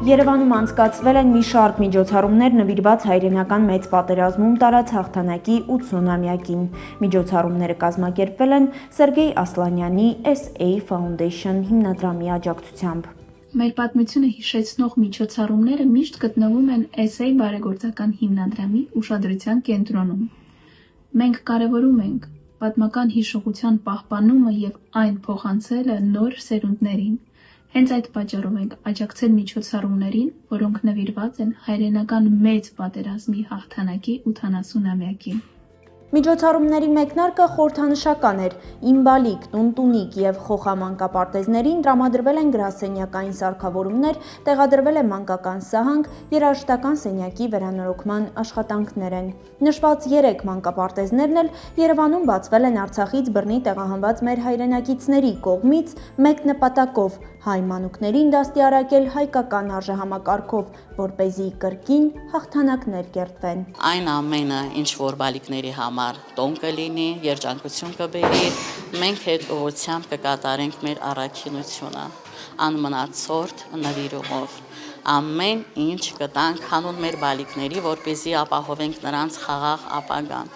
Երևանում անցկացվել են մի շարք միջոցառումներ նվիրված հայրենական մեծ պատերազմում տարած հաղթանակի 80-ամյակին։ Միջոցառումները կազմակերպվել են Սերգեյ Ասլանյանի SA Foundation հիմնադրամի աջակցությամբ։ Մեր պատմությունը հիշեցնող միջոցառումները միշտ գտնվում են SA բարեգործական հիմնադրամի ուշադրության կենտրոնում։ Մենք կարևորում ենք պատմական հիշողության պահպանումը և այն փոխանցելը նոր սերունդներին։ Հենց այդ պատճառով ենք աջակցել միջոցառումներին, որոնք նվիրված են հայրենական մեծ պատերազմի հաղթանակի 80-ամյակին։ Միջոցառումների մեկնարկը խորհրդանշական էր։ Իմբալիկ, տունտունիկ և խոխամանկապարտեզներին տրամադրվել են գրասենյակային սարքավորումներ, տեղադրվել է մանկական սահանք, երաժշտական սենյակի վերանորոգման աշխատանքներ են։ Նշված 3 մանկապարտեզներն էլ Երևանում բացվել են Արցախից բռնի տեղահանված մեր հայրենակիցների կողմից մեկ նպատակով՝ հայ մանուկներին դաստիարակել հայկական արժեհամակարգով, որպեսզի կրկին հաղթանակներ կերտվեն։ Այն ամենը, ինչ որ բալիկների համար տոն կլինի, երջանկություն կբերի, մենք այդ ուղղությամբ կկատարենք մեր առաքինությունը, անմնացորդ նվիրումով։ Ամեն ինչ կտանք հանուն մեր բալիկների, որպեսզի ապահովենք նրանց խաղաղ ապագան։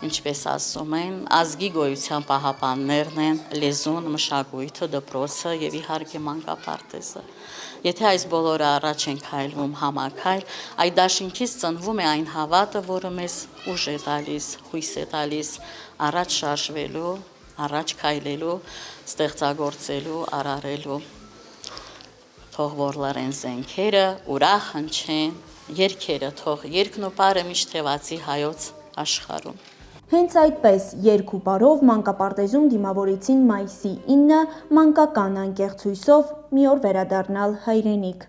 Ինչպես ասում են, ազգի գոյության պահապաններն են լեզուն, մշակույթը, դպրոցը և իհարկե մանկապարտեզը։ Եթե այս բոլորը առաջ են քայլվում համաքայլ, այդ դաշինքից ծնվում է այն հավատը, որը մեզ ուժ է տալիս, հույս է տալիս առաջ շարժվելու, առաջ քայլելու, ստեղծագործելու, արարելու։ Թող որ լռեն զենքերը, ուրախ հնչեն երգերը, թող երգն ու պարը միշտ թևածի հայոց աշխարհում։ Հենց այդպես երգ ու պարով մանկապարտեզում դիմավորեցին մայիսի 9 մանկական անկեղծ հույսով մի օր վերադառնալ հայրենիք։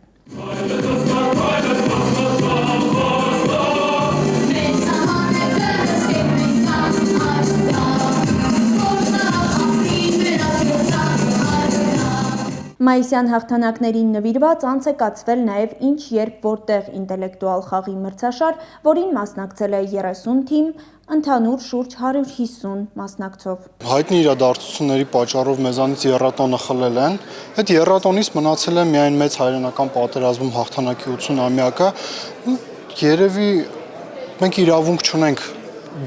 Մայիսյան հաղթանակներին նվիրված անց է կացվել նաև «Ինչ, երբ, որտեղ» ինտելեկտուալ խաղի մրցաշար, որին մասնակցել է 30 թիմ, ընդհանուր շուրջ 150 մասնակցով։ Հայտնի իրադարձությունների պատճառով մեզանից եռատոնը խլել են։ Այդ եռատոնից մնացել է միայն մեծ հայրենական պատերազմում հաղթանակի 80-ամյակը։ Երևի մենք իրավունք չունենք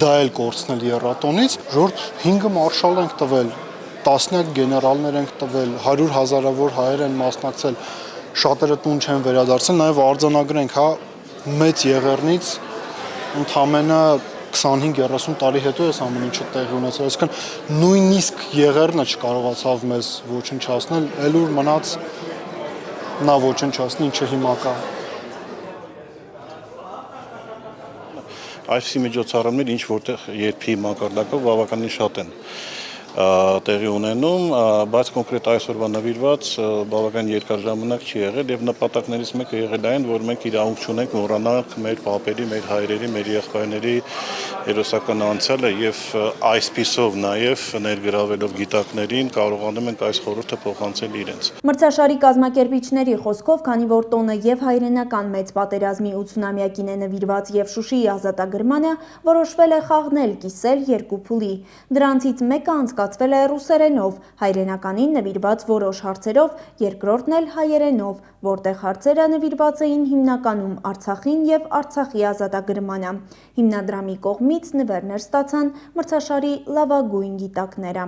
դա էլ կորցնել եռատոնից, ժողովուրդ 5 մարշալ ենք տվել, տասնյակ գեներալներ ենք տվել, 100 հազարավոր հայեր են մասնակցել, շատերը տուն չեն վերադարձել, նաև արձանագրենք, մեծ եղեռնից ընդամենը 25-30 տարի հետո էս ամեն ինչը տեղի ունեցել, այսինքն նույնիսկ եղեռնը չկարողացավ մեզ ոչնչացնել, էլ ուր մնաց նա ոչնչացնի, ինչը հիմա կա։ Այսպիսի միջոցառումներ ինչ որտեղ երբի մակարդակով բավականին շատ են տեղի ունենում, բայց կոնկրետ այսօրվա նվիրված բավական երկար ժամանակ չի եղել եւ նպատակներից մեկը եղել այն, որ մենք իրավունք չունենք մոռանալ մեր պապերի, մեր հայրերի, մեր եղբայրների հերոսական անցյալը եւ այսպիսով նաեւ ներգրավելով գիտակներին կարողանում ենք այս խորհուրդը փոխանցել իրենց։ Մրցաշարի կազմակերպիչների խոսքով, քանի որ տոնը եւ հայրենական մեծ պատերազմի 80-ամյակին է նվիրված եւ Շուշիի ազատագրմանը, որոշվել է խաղն կիսել երկու փուլի։ Դրանցից մեկը անցկացվել է ռուսերենով, հայրենականին նվիրված որոշ հարցերով, երկրորդն էլ հայերենով, որտեղ հարցերը նվիրված էին հիմնականում Արցախին եւ Արցախի ազատագրմանը։ Հիմնադրամի կողմից նվերներ ստացան մրցաշարի լավագույն գիտակները։